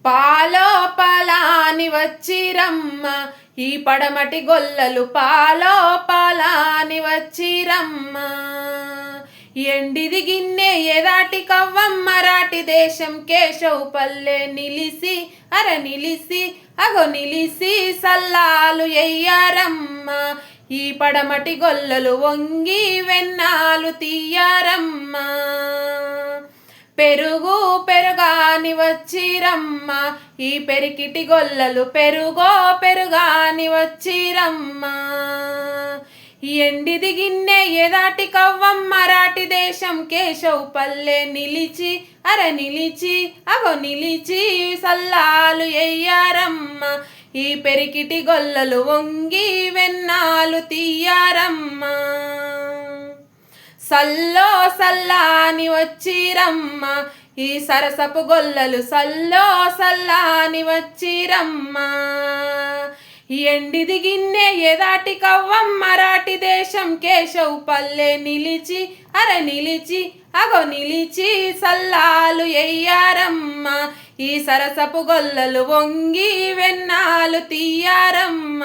పాలో పాలాని వచ్చిరమ్మ ఈ పడమటి గొల్లలు పాలో పాలాని వచ్చిరమ్మ. ఎండిది గిన్నె ఎదాటి కవ్వమ్మ రాటి దేశం కేశవ్ పల్లె నిలిసి నిలిసి నిలిసి సల్లాలు ఎయ్యారమ్మ. ఈ పడమటి గొల్లలు వంగి వెన్నాలు తీయారమ్మ. పెరుగు పెరుగాని వచ్చిరమ్మ ఈ పెరికిటి గొల్లలు పెరుగాని వచ్చిరమ్మ. ఎండిది గిన్నె ఎదాటి కవ్వమ్మ రాటి దేశం కేశవ్ పల్లె నిలిచి నిలిచి నిలిచి సల్లాలు ఎయ్యారమ్మ. ఈ పెరికిటి గొల్లలు వంగి వెన్నాలు తీయారమ్మ. సల్లో సల్లాని వచ్చిరమ్మ ఈ సరసపు గొల్లలు సల్లో సల్లాని వచ్చిరమ్మ. ఎండిది గిన్నె ఎదాటి కవ్వమ్మ రాటి దేశం కేశవ్ పల్లె నిలిచి నిలిచి నిలిచి సల్లాలు ఎయ్యారమ్మ. ఈ సరసపు గొల్లలు వంగి వెన్నాలు తీయారమ్మ.